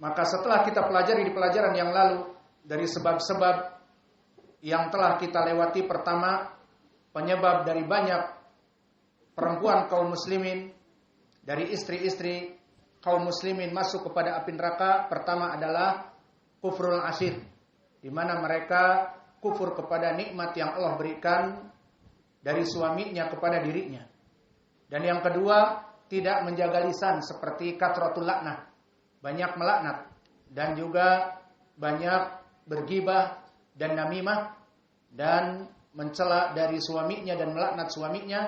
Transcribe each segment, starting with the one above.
Maka setelah kita pelajari di pelajaran yang lalu dari sebab-sebab yang telah kita lewati, pertama, penyebab dari banyak perempuan kaum muslimin, dari istri-istri kaum muslimin masuk kepada api neraka, pertama adalah kufrul ashir, di mana mereka kufur kepada nikmat yang Allah berikan dari suaminya kepada dirinya. Dan yang kedua, tidak menjaga lisan seperti kathratul laknah, banyak melaknat, dan juga banyak bergibah dan namimah dan mencela dari suaminya dan melaknat suaminya.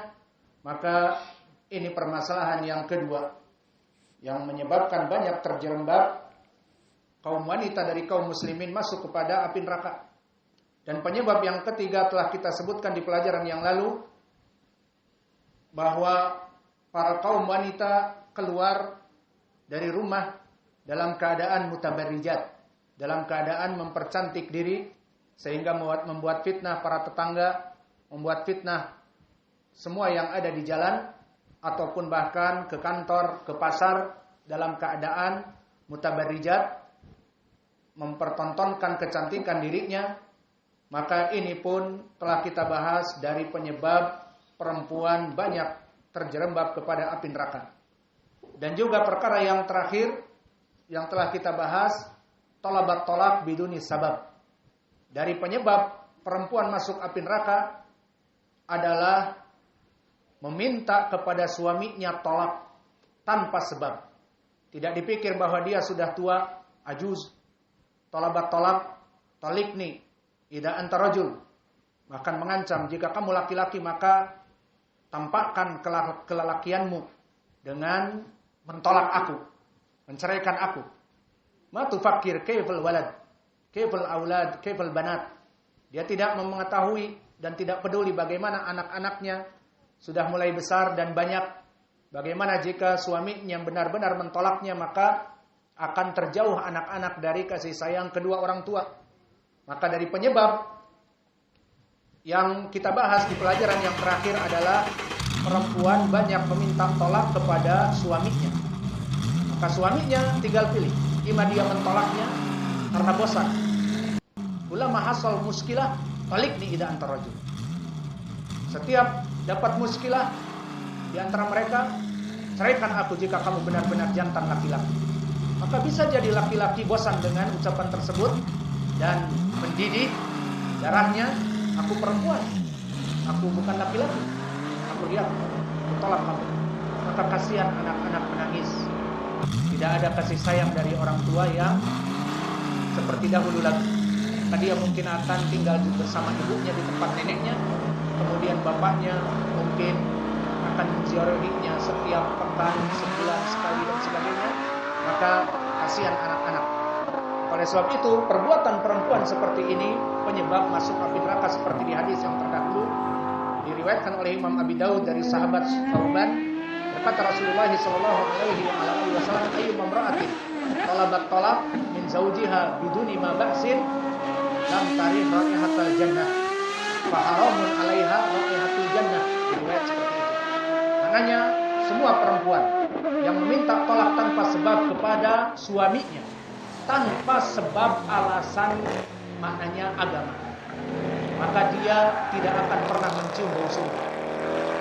Maka ini permasalahan yang kedua yang menyebabkan banyak terjerembab kaum wanita dari kaum muslimin masuk kepada api neraka. Dan penyebab yang ketiga telah kita sebutkan di pelajaran yang lalu, bahwa para kaum wanita keluar dari rumah dalam keadaan mutabarrijat, dalam keadaan mempercantik diri, sehingga membuat fitnah para tetangga, membuat fitnah semua yang ada di jalan, ataupun bahkan ke kantor, ke pasar, dalam keadaan mutabarrijat, mempertontonkan kecantikan dirinya. Maka ini pun telah kita bahas dari penyebab perempuan banyak terjerembab kepada api neraka. Dan juga perkara yang terakhir yang telah kita bahas, talabat tolak biduni sabab. Dari penyebab perempuan masuk api neraka adalah meminta kepada suaminya tolak tanpa sebab. Tidak dipikir bahwa dia sudah tua, ajuz, talabat tolak, talikni idza anta rajul. Bahkan mengancam, jika kamu laki-laki maka tampakkan kelelakianmu dengan mentolak aku, menceraikan aku. Ma tufakir kaifal walad, kaifal aulad, kaifal banat. Dia tidak mengetahui dan tidak peduli bagaimana anak-anaknya sudah mulai besar dan banyak. Bagaimana jika suaminya yang benar-benar mentolaknya, maka akan terjauh anak-anak dari kasih sayang kedua orang tua. Maka dari penyebab yang kita bahas di pelajaran yang terakhir adalah perempuan banyak meminta tolak kepada suaminya. Maka suaminya tinggal pilih, ima dia mentolaknya karena bosan. Ulama hasal muskilah, talikni idza anta rajul. Setiap dapat muskilah di antara mereka, ceraikan aku jika kamu benar-benar jantan laki-laki. Maka bisa jadi laki-laki bosan dengan ucapan tersebut dan mendidih darahnya, aku perempuan, aku bukan laki-laki, aku lihat, aku tolak kamu. Maka kasihan anak-anak menangis. Tidak ada kasih sayang dari orang tua yang seperti dahulu lagi. Maka dia mungkin akan tinggal bersama ibunya di tempat neneknya, kemudian bapaknya mungkin akan menziarahinya setiap pekan, sebulan sekali dan sebagainya. Maka kasihan anak-anak. Oleh sebab itu, perbuatan perempuan seperti ini penyebab masuk api neraka, seperti di hadis yang terdahulu diriwayatkan oleh Imam Abi Daud dari sahabat Thauban, berkata Rasulullah sallallahu alaihi wasallam, ayyu mamra'atin talabat talaq min zawjiha biduni ma ba'sin lam tarih raihatal jannah fa haramun 'alaiha raihatul jannah. Diriwayat seperti itu. Maknanya semua perempuan yang meminta tolak tanpa sebab kepada suaminya, tanpa sebab alasan, maknanya agama, maka dia tidak akan pernah mencium bau surga.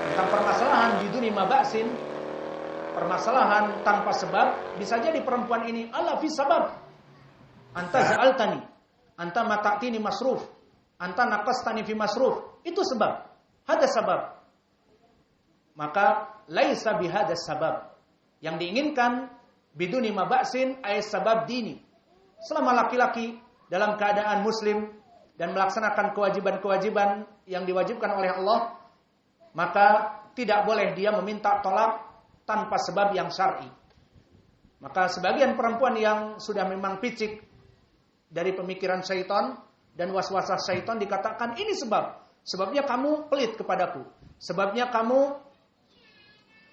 Tentang permasalahan biduni mabaksin, permasalahan tanpa sebab, bisa jadi perempuan ini ala fi sabab, anta za'altani, anta mata'tini masruf, anta naqastani fi masruf, itu sebab, ada sebab. Maka laisa bihada sabab. Yang diinginkan biduni mabaksin ay sabab dini. Selama laki-laki dalam keadaan muslim dan melaksanakan kewajiban-kewajiban yang diwajibkan oleh Allah, maka tidak boleh dia meminta tolak tanpa sebab yang syar'i. Maka sebagian perempuan yang sudah memang picik dari pemikiran syaitan dan waswasah syaitan dikatakan ini sebabnya kamu pelit kepadaku, sebabnya kamu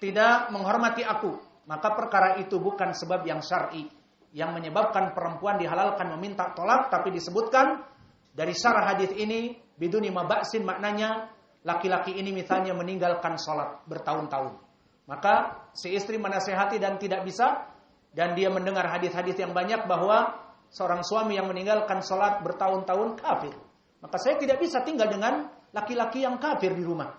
tidak menghormati aku. Maka perkara itu bukan sebab yang syar'i yang menyebabkan perempuan dihalalkan meminta tolak, tapi disebutkan dari syarah hadis ini biduni mabaksin, maknanya laki-laki ini misalnya meninggalkan sholat bertahun-tahun. Maka si istri menasehati dan tidak bisa, dan dia mendengar hadis-hadis yang banyak bahwa seorang suami yang meninggalkan sholat bertahun-tahun kafir. Maka saya tidak bisa tinggal dengan laki-laki yang kafir di rumah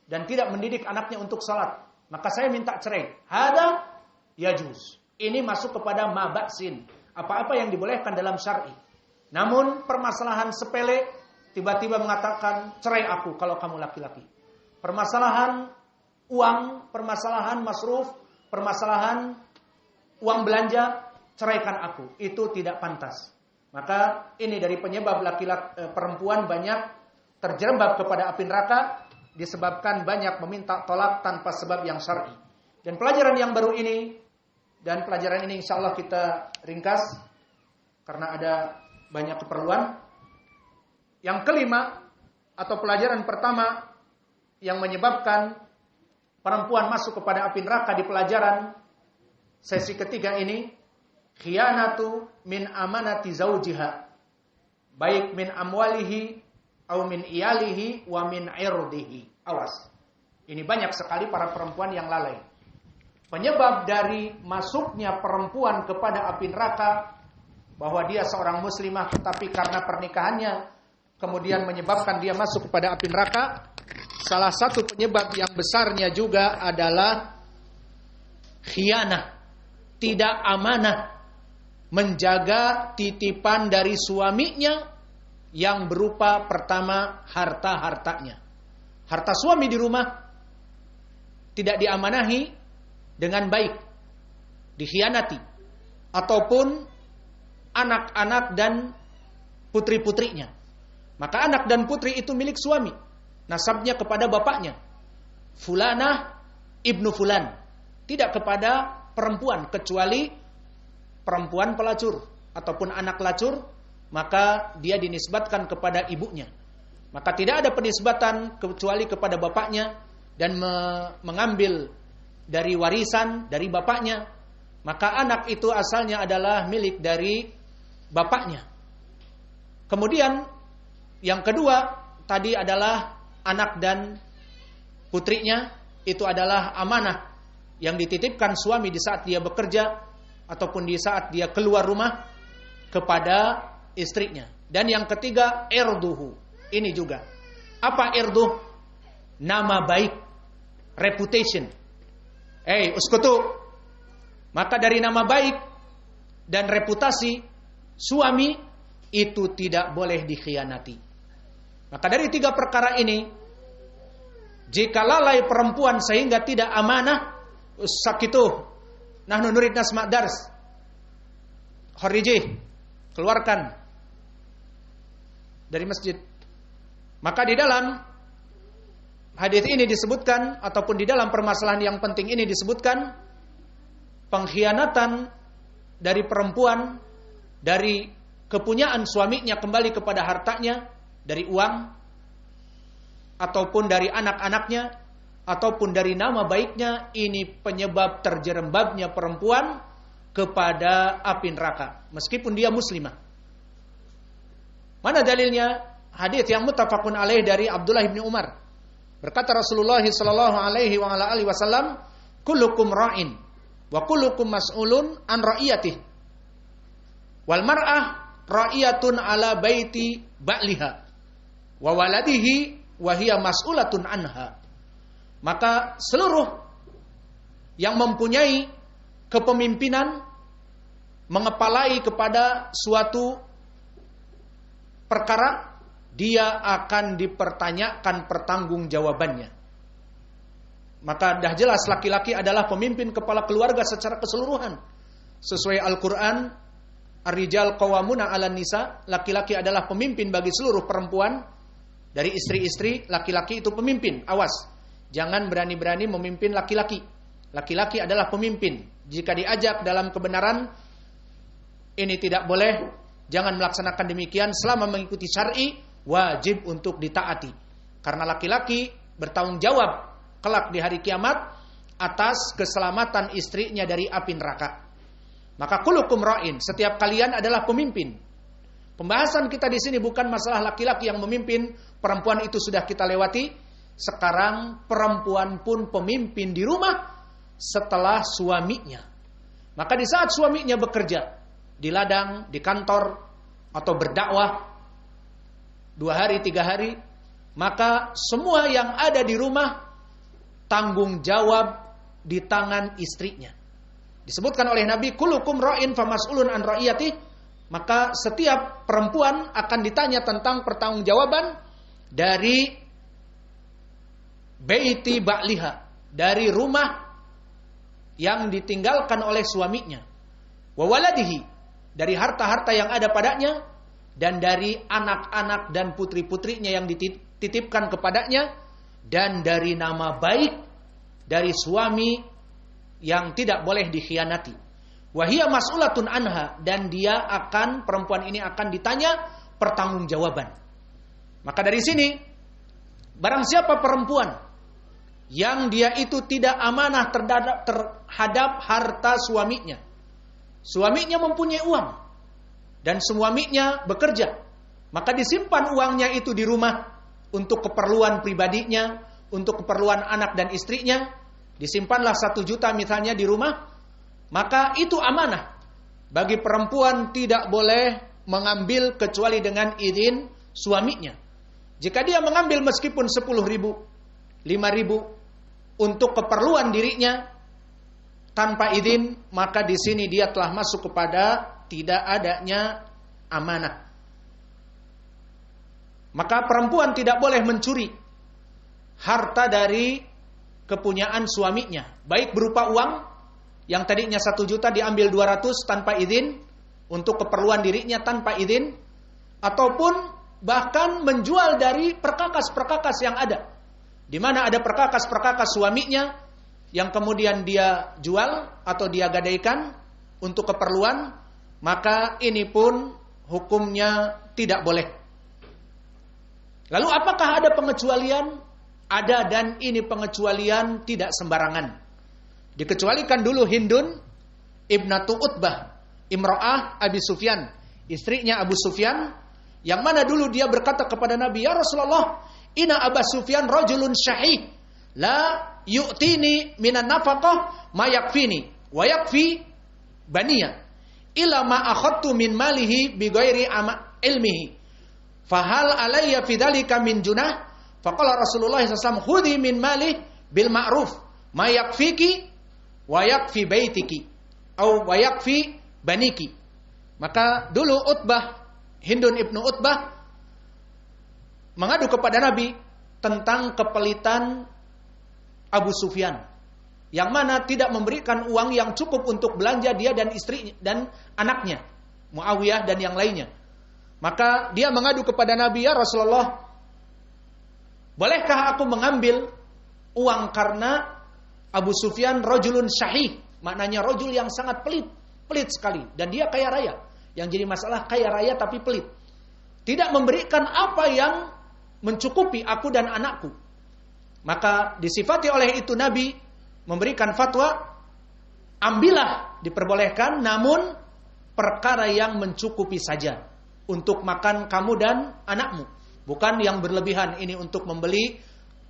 dan tidak mendidik anaknya untuk sholat. Maka saya minta cerai. Hada yajuz. Ini masuk kepada mabaksin. Apa-apa yang dibolehkan dalam syar'i. Namun permasalahan sepele, tiba-tiba mengatakan cerai aku kalau kamu laki-laki. Permasalahan uang, permasalahan masruf, permasalahan uang belanja, ceraikan aku. Itu tidak pantas. Maka ini dari penyebab laki-laki perempuan banyak terjerembab kepada api neraka disebabkan banyak meminta tolak tanpa sebab yang syar'i. Dan pelajaran yang baru ini, dan pelajaran ini insya Allah kita ringkas karena ada banyak keperluan. Yang kelima atau pelajaran pertama yang menyebabkan perempuan masuk kepada api neraka di pelajaran sesi ketiga ini, khiyanatu min amanati zaujiha, baik min amwalihi au min iyalihi wa min irdihi. Awas. Ini banyak sekali para perempuan yang lalai. Penyebab dari masuknya perempuan kepada api neraka bahwa dia seorang muslimah tetapi karena pernikahannya kemudian menyebabkan dia masuk kepada api neraka. Salah satu penyebab yang besarnya juga adalah khianah, tidak amanah, menjaga titipan dari suaminya yang berupa pertama harta-hartanya. Harta suami di rumah tidak diamanahi dengan baik, dikhianati, ataupun anak-anak dan putri-putrinya. Maka anak dan putri itu milik suami, nasabnya kepada bapaknya, fulanah ibnu fulan, tidak kepada perempuan, kecuali perempuan pelacur ataupun anak pelacur, maka dia dinisbatkan kepada ibunya. Maka tidak ada penisbatan kecuali kepada bapaknya dan mengambil dari warisan dari bapaknya. Maka anak itu asalnya adalah milik dari bapaknya. Kemudian yang kedua tadi adalah anak dan putrinya, itu adalah amanah yang dititipkan suami di saat dia bekerja ataupun di saat dia keluar rumah kepada istrinya. Dan yang ketiga irduhu. Ini juga. Apa irduh? Nama baik, reputation. Uskutu. Maka dari nama baik dan reputasi suami itu tidak boleh dikhianati. Maka dari tiga perkara ini, jika lalai perempuan sehingga tidak amanah, sakitu nahnu nurid nasma dars, kharijih, keluarkan dari masjid. Maka di dalam hadis ini disebutkan, ataupun di dalam permasalahan yang penting ini disebutkan, pengkhianatan dari perempuan dari kepunyaan suaminya kembali kepada hartanya, dari uang, ataupun dari anak-anaknya, ataupun dari nama baiknya, ini penyebab terjerembabnya perempuan kepada api neraka, meskipun dia muslimah. Mana dalilnya? Hadis yang muttafaqun alaih dari Abdullah bin Umar. Berkata Rasulullah sallallahu alaihi wasallam, "Kullukum ra'in wa kullukum mas'ulun an ra'iyatihi. Wal mar'ah ra'iyatun ala baiti ba'liha wa waladihi wa hiya mas'ulatun anha." Maka seluruh yang mempunyai kepemimpinan, mengepalai kepada suatu perkara, dia akan dipertanyakan pertanggungjawabannya. Maka dah jelas laki-laki adalah pemimpin kepala keluarga secara keseluruhan. Sesuai Al-Quran, Ar-Rijal Qawwamuna 'alan Nisa, laki-laki adalah pemimpin bagi seluruh perempuan. Dari istri-istri, laki-laki itu pemimpin. Awas, jangan berani-berani memimpin laki-laki. Laki-laki adalah pemimpin. Jika diajak dalam kebenaran, ini tidak boleh. Jangan melaksanakan demikian selama mengikuti syar'i, wajib untuk ditaati. Karena laki-laki bertanggung jawab kelak di hari kiamat atas keselamatan istrinya dari api neraka. Maka kullukum ra'in, setiap kalian adalah pemimpin. Pembahasan kita di sini bukan masalah laki-laki yang memimpin, perempuan itu sudah kita lewati. Sekarang perempuan pun pemimpin di rumah setelah suaminya. Maka di saat suaminya bekerja di ladang, di kantor, atau berdakwah 2 hari, 3 hari, maka semua yang ada di rumah tanggung jawab di tangan istrinya. Disebutkan oleh Nabi, kullukum ra'in famas'ulun an ra'iyati, maka setiap perempuan akan ditanya tentang pertanggungjawaban dari baiti ba'liha, dari rumah yang ditinggalkan oleh suaminya, wa waladihi, dari harta-harta yang ada padanya, dan dari anak-anak dan putri-putrinya yang dititipkan kepadanya, dan dari nama baik dari suami yang tidak boleh dikhianati. Wahia mas'ulatun anha, dan perempuan ini akan ditanya pertanggungjawaban. Maka dari sini, barang siapa perempuan yang dia itu tidak amanah terhadap harta suaminya, suaminya mempunyai uang dan suaminya bekerja, maka disimpan uangnya itu di rumah untuk keperluan pribadinya, untuk keperluan anak dan istrinya. Disimpanlah 1 juta misalnya di rumah, maka itu amanah. Bagi perempuan tidak boleh mengambil kecuali dengan izin suaminya. Jika dia mengambil meskipun 10.000, 5.000 untuk keperluan dirinya tanpa izin, maka di sini dia telah masuk kepada tidak adanya amanah. Maka perempuan tidak boleh mencuri harta dari kepunyaan suaminya, baik berupa uang yang tadinya 1 juta diambil 200 tanpa izin untuk keperluan dirinya tanpa izin, ataupun bahkan menjual dari perkakas-perkakas yang ada, di mana ada perkakas-perkakas suaminya yang kemudian dia jual atau dia gadaikan untuk keperluan, maka ini pun hukumnya tidak boleh. Lalu apakah ada pengecualian? Ada, dan ini pengecualian tidak sembarangan. Dikecualikan dulu Hindun ibnatu Utbah, imra'ah Abi Sufyan, istrinya Abu Sufyan, yang mana dulu dia berkata kepada Nabi, ya Rasulullah, inna Abu Sufyan rajulun syahih, la yu'tini minan nafaqah ma yakfini wa yakfi baniya illa ma akhadtu min malihi bi ghairi ilmihi fahal alayya fi dzalika min junah. Faqala Rasulullah SAW, khudhi min malih bil ma'ruf ma yakfiki wa yakfi baitiki atau wa yakfi baniki. Maka dulu Hindun ibnu Utbah mengadu kepada Nabi tentang kepelitan Abu Sufyan, yang mana tidak memberikan uang yang cukup untuk belanja dia dan istrinya dan anaknya Muawiyah dan yang lainnya. Maka dia mengadu kepada Nabi, ya Rasulullah, bolehkah aku mengambil uang karena Abu Sufyan rajulun syahih, maknanya rajul yang sangat pelit sekali, dan dia kaya raya. Yang jadi masalah kaya raya tapi pelit, tidak memberikan apa yang mencukupi aku dan anakku. Maka disifati oleh itu Nabi memberikan fatwa, ambillah, diperbolehkan, namun perkara yang mencukupi saja untuk makan kamu dan anakmu. Bukan yang berlebihan, ini untuk membeli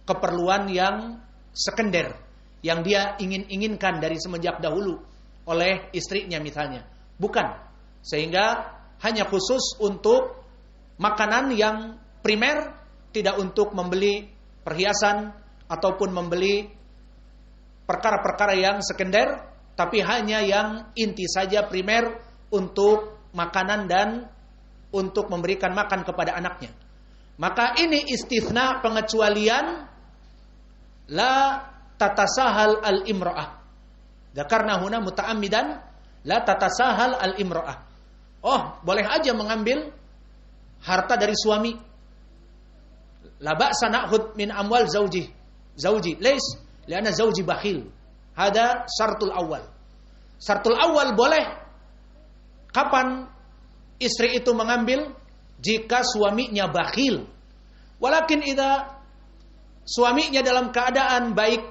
keperluan yang sekunder, yang dia inginkan dari semenjak dahulu oleh istrinya misalnya. Bukan. Sehingga hanya khusus untuk makanan yang primer, tidak untuk membeli perhiasan ataupun membeli perkara-perkara yang sekunder, tapi hanya yang inti saja, primer, untuk makanan dan untuk memberikan makan kepada anaknya. Maka ini istitsna, pengecualian, la tatasahal al-imra'ah. Dzakarna huna muta'ammidan, la tatasahal al-imra'ah. Oh, boleh aja mengambil harta dari suami. La ba'sa na'khud min amwal zauji, lais li'anna zauji bakhil. Hada syartul awal. Syartul awal boleh. Kapan istri itu mengambil? Jika suaminya bakhil. Walakin idza suaminya dalam keadaan baik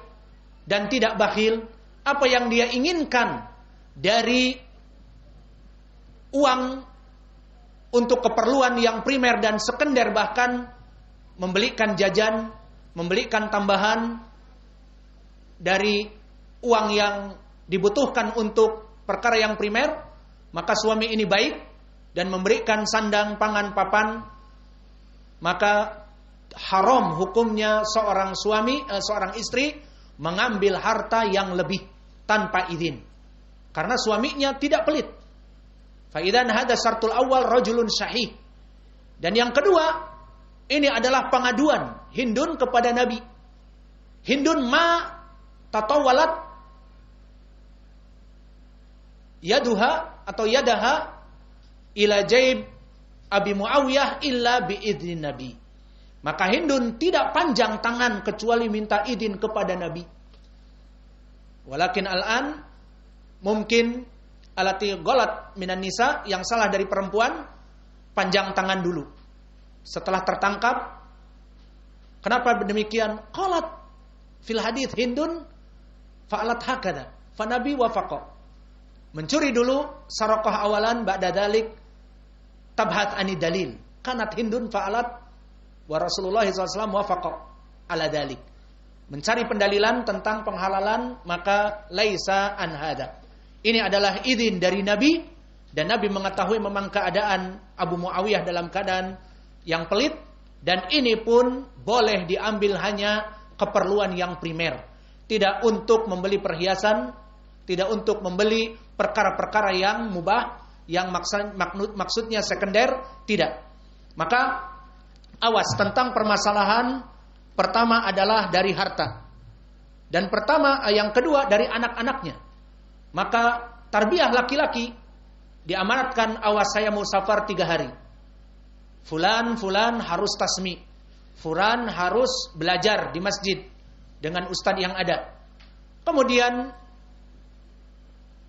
dan tidak bakhil, apa yang dia inginkan dari uang untuk keperluan yang primer dan sekunder, bahkan membelikan jajan, membelikan tambahan dari uang yang dibutuhkan untuk perkara yang primer, maka suami ini baik dan memberikan sandang, pangan, papan, maka haram hukumnya seorang istri mengambil harta yang lebih tanpa izin. Karena suaminya tidak pelit. Fa idzan hada syartul awal rajulun syahih. Dan yang kedua, ini adalah pengaduan Hindun kepada Nabi. Hindun ma tatawalat yaduha atau yadaha ila jaib Abi Muawiyah illa biidznin Nabi. Maka Hindun tidak panjang tangan kecuali minta izin kepada Nabi. Walakin al-an mungkin alati golat minan nisa, yang salah dari perempuan panjang tangan dulu. Setelah tertangkap, kenapa demikian? Qalat fil hadits Hindun fa'alat hakada fa Nabi wafaqa. Mencuri dulu saraqah awalan ba'da dalik tabhat ani dalil. Kanat Hindun fa'alat wa Rasulullah SAW wafaqa ala dalik. Mencari pendalilan tentang penghalalan, maka laisa an hada. Ini adalah izin dari Nabi, dan Nabi mengetahui memang keadaan Abu Muawiyah dalam keadaan yang pelit, dan ini pun boleh diambil hanya keperluan yang primer. Tidak untuk membeli perhiasan, tidak untuk membeli perkara-perkara yang mubah, yang maksudnya sekunder, tidak. Maka awas tentang permasalahan pertama adalah dari harta. Dan yang kedua dari anak-anaknya. Maka tarbiyah laki-laki diamanatkan, awas saya mau safar 3 hari. Fulan harus tasmi. Fulan harus belajar di masjid dengan ustadz yang ada. Kemudian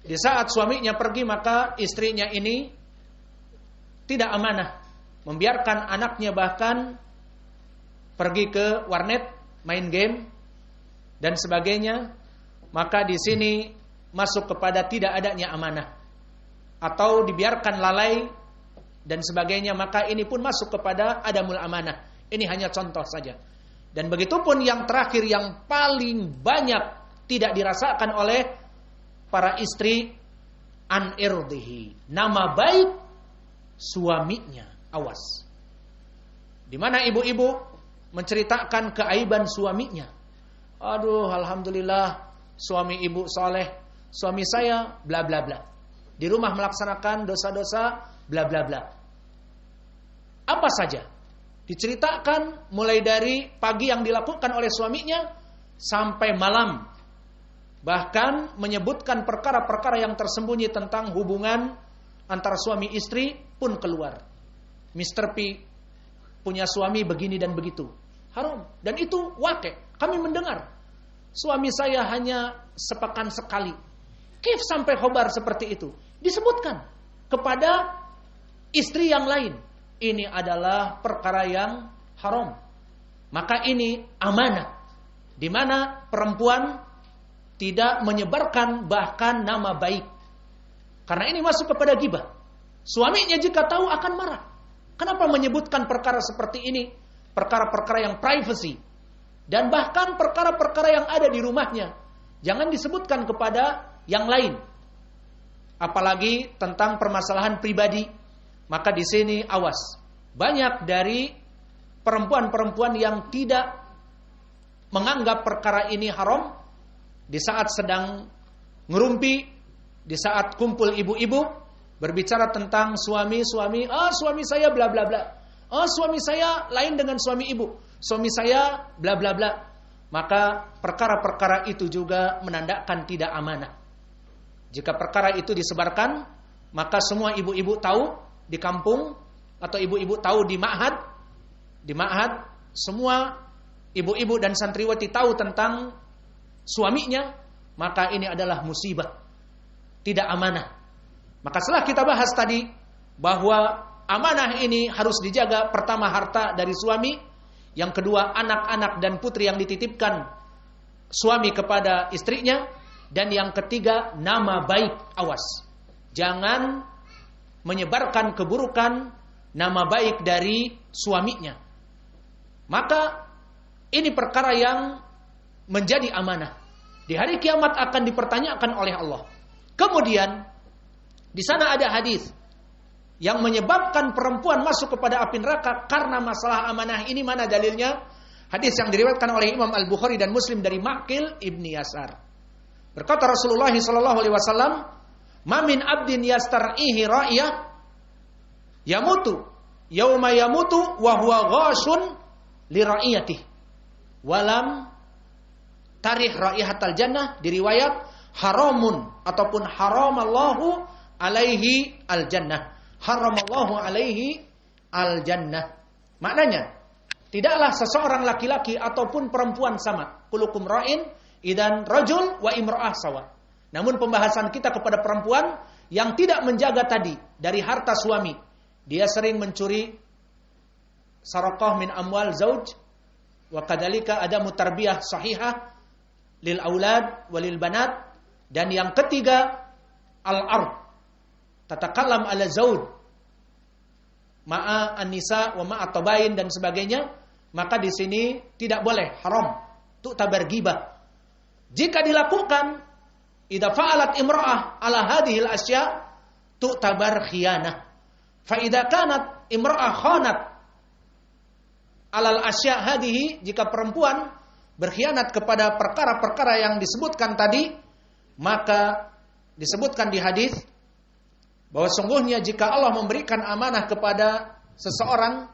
di saat suaminya pergi, maka istrinya ini tidak amanah, membiarkan anaknya bahkan pergi ke warnet, main game dan sebagainya. Maka di sini masuk kepada tidak adanya amanah, atau dibiarkan lalai dan sebagainya, maka ini pun masuk kepada adamul amanah. Ini hanya contoh saja. Dan begitupun yang terakhir, yang paling banyak tidak dirasakan oleh para istri, an irdihi, nama baik suaminya. Awas. Di mana ibu-ibu menceritakan keaiban suaminya. Aduh, alhamdulillah suami ibu soleh, suami saya bla bla bla. Di rumah melaksanakan dosa-dosa bla bla bla. Apa saja diceritakan, mulai dari pagi yang dilakukan oleh suaminya sampai malam. Bahkan menyebutkan perkara-perkara yang tersembunyi tentang hubungan antara suami istri pun keluar. Mr. P punya suami begini dan begitu. Haram. Dan itu wakil. Kami mendengar. Suami saya hanya sepekan sekali. Kif sampai khobar seperti itu. Disebutkan kepada istri yang lain. Ini adalah perkara yang haram. Maka ini amanah. Di mana perempuan tidak menyebarkan bahkan nama baik. Karena ini masuk kepada ghibah. Suaminya jika tahu akan marah. Kenapa menyebutkan perkara seperti ini? Perkara-perkara yang privacy. Dan bahkan perkara-perkara yang ada di rumahnya. Jangan disebutkan kepada yang lain. Apalagi tentang permasalahan pribadi. Maka di sini awas. Banyak dari perempuan-perempuan yang tidak menganggap perkara ini haram. Di saat sedang ngerumpi, di saat kumpul ibu-ibu, berbicara tentang suami, suami saya bla bla bla. Suami saya lain dengan suami ibu. Suami saya bla bla bla. Maka perkara-perkara itu juga menandakan tidak amanah. Jika perkara itu disebarkan, maka semua ibu-ibu tahu di kampung, atau ibu-ibu tahu di ma'had. Di ma'had semua ibu-ibu dan santriwati tahu tentang suaminya, maka ini adalah musibah. Tidak amanah. Maka setelah kita bahas tadi bahwa amanah ini harus dijaga, pertama harta dari suami, yang kedua anak-anak dan putri yang dititipkan suami kepada istrinya, dan yang ketiga nama baik. Awas. Jangan menyebarkan keburukan nama baik dari suaminya. Maka ini perkara yang menjadi amanah. Di hari kiamat akan dipertanyakan oleh Allah. Kemudian Di sana ada hadis yang menyebabkan perempuan masuk kepada api neraka karena masalah amanah ini. Mana dalilnya? Hadis yang diriwayatkan oleh Imam Al-Bukhari dan Muslim dari Maqil ibni Yasar. Berkata Rasulullah SAW, "Ma min abdin yastar'ihi ra'iyah yamutu yauma yamutu wa huwa ghashun li ra'iyatihi walam tarih ra'ihatal jannah." Diriwayat haramun ataupun haramallahu alaihi al-jannah. Haramallahu alaihi al-jannah. Maknanya, tidaklah seseorang laki-laki ataupun perempuan sama. Kulukum ra'in idan rajul wa imra'ah sawa. Namun pembahasan kita kepada perempuan yang tidak menjaga tadi dari harta suami. Dia sering mencuri sarakah min amwal zauj. Wa kadalika adamu tarbiyah sahihah lil aulad walil banat. Dan yang ketiga, al-ard. Tatakallam ala zaud ma'a an-nisa wa ma'a tabain dan sebagainya, maka di sini tidak boleh, haram, tu'tabar ghibah. Jika dilakukan, idza fa'alat imra'ah ala hadhil asya tu'tabar khiyanah. Fa idza kanat imra'ah khanat alal asya hadhihi, jika perempuan berkhianat kepada perkara-perkara yang disebutkan tadi, maka disebutkan di hadis bahwa sungguhnya jika Allah memberikan amanah kepada seseorang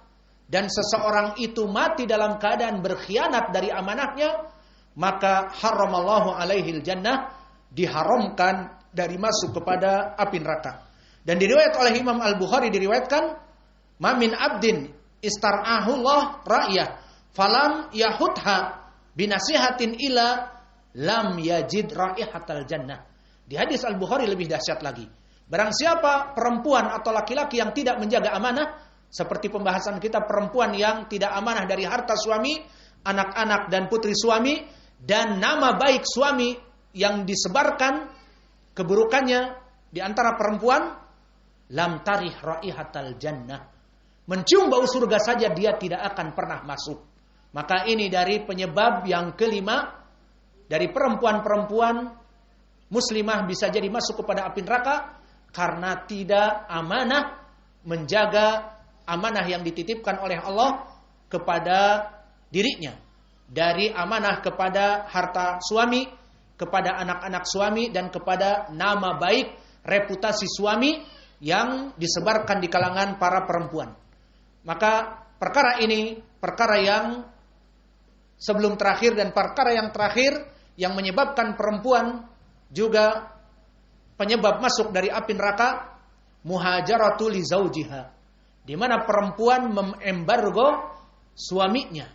dan seseorang itu mati dalam keadaan berkhianat dari amanahnya, maka haramallahu alaihil jannah, diharamkan dari masuk kepada api neraka. Dan diriwayat oleh Imam Al-Bukhari, diriwayatkan, "Ma min abdin istar'ahullah ra'yah falam yahutha binasihatin ila lam yajid ra'ihatal jannah." Di hadis Al-Bukhari lebih dahsyat lagi. Barang siapa perempuan atau laki-laki yang tidak menjaga amanah, seperti pembahasan kita perempuan yang tidak amanah dari harta suami, anak-anak dan putri suami, dan nama baik suami yang disebarkan keburukannya di antara perempuan, lam tarih raihatal jannah. Mencium bau surga saja dia tidak akan pernah masuk. Maka ini dari penyebab yang kelima, dari perempuan-perempuan muslimah bisa jadi masuk kepada api neraka karena tidak amanah menjaga amanah yang dititipkan oleh Allah kepada dirinya. Dari amanah kepada harta suami, kepada anak-anak suami, dan kepada nama baik, reputasi suami yang disebarkan di kalangan para perempuan. Maka perkara ini, perkara yang sebelum terakhir dan perkara yang terakhir yang menyebabkan perempuan juga penyebab masuk dari api neraka, muhajaratu li zaujiha, di mana perempuan mengembargo suaminya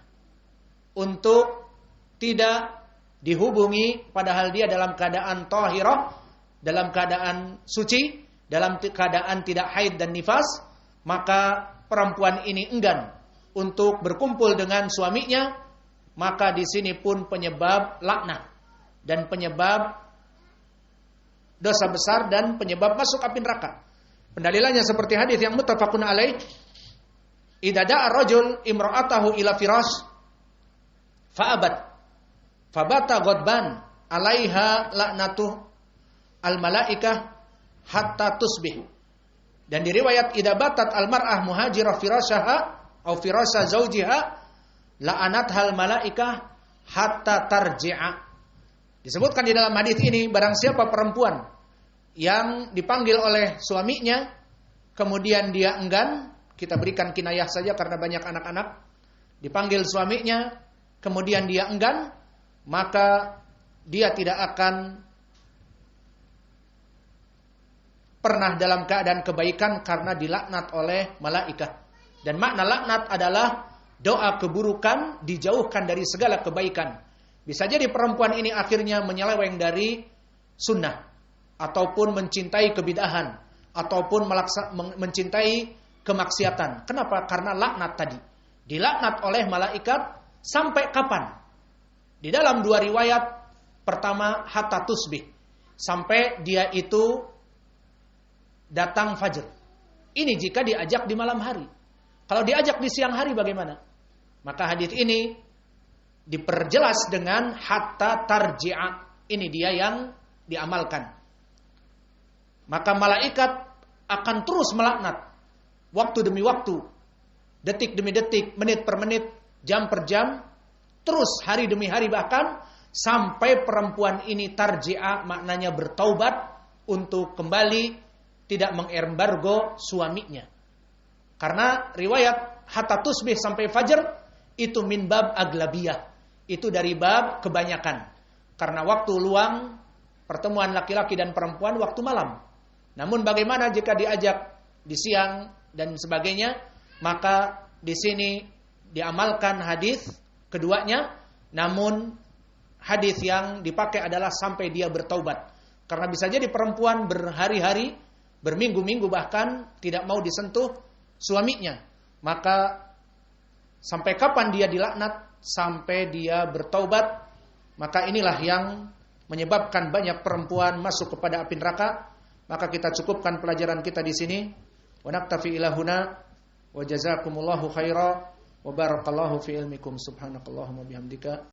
untuk tidak dihubungi padahal dia dalam keadaan tahirah, dalam keadaan suci, dalam keadaan tidak haid dan nifas. Maka perempuan ini enggan untuk berkumpul dengan suaminya, maka di sini pun penyebab laknat dan penyebab dosa besar dan penyebab masuk api neraka. Pendalilannya seperti hadis yang muttafaqun alaih, idza da'a rajul imra'atahu ila firash fa'abat fabata ghadban 'alaiha la'natuh al-malaikah hatta tusbih. Dan diriwayat idza batat al-mar'ah muhajirah firashaha atau firasha zaujiha la'anathal malaikah hatta tarji'a. Disebutkan di dalam hadis ini, barang siapa perempuan yang dipanggil oleh suaminya, kemudian dia enggan, kita berikan kinayah saja karena banyak anak-anak, dipanggil suaminya, kemudian dia enggan, maka dia tidak akan pernah dalam keadaan kebaikan karena dilaknat oleh malaikat. Dan makna laknat adalah doa keburukan, dijauhkan dari segala kebaikan. Bisa jadi perempuan ini akhirnya menyeleweng dari sunnah, ataupun mencintai kebid'ahan, ataupun mencintai kemaksiatan. Kenapa? Karena laknat tadi. Dilaknat oleh malaikat sampai kapan? Di dalam dua riwayat, pertama hatta tusbih, sampai dia itu datang fajr. Ini jika diajak di malam hari. Kalau diajak di siang hari bagaimana? Maka hadis ini diperjelas dengan hatta tarji'a. Ini dia yang diamalkan. maka malaikat akan terus melaknat waktu demi waktu, detik demi detik, menit per menit, jam per jam, terus hari demi hari, bahkan sampai perempuan ini tarji'ah, maknanya bertaubat untuk kembali tidak mengembargo suaminya. Karena riwayat hatta tusbih sampai fajar itu min bab aglabiyah, itu dari bab kebanyakan. Karena waktu luang pertemuan laki-laki dan perempuan waktu malam. Namun bagaimana jika diajak di siang dan sebagainya, maka di sini diamalkan hadis keduanya, namun hadis yang dipakai adalah sampai dia bertaubat. Karena bisa jadi perempuan berhari-hari, berminggu-minggu bahkan tidak mau disentuh suaminya. Maka sampai kapan dia dilaknat? Sampai dia bertaubat. Maka inilah yang menyebabkan banyak perempuan masuk kepada api neraka. Maka kita cukupkan pelajaran kita di sini. Wa naktafi ila huna wa jazakumullahu khaira wa barakallahu fi ilmikum subhanakallahumma bihamdika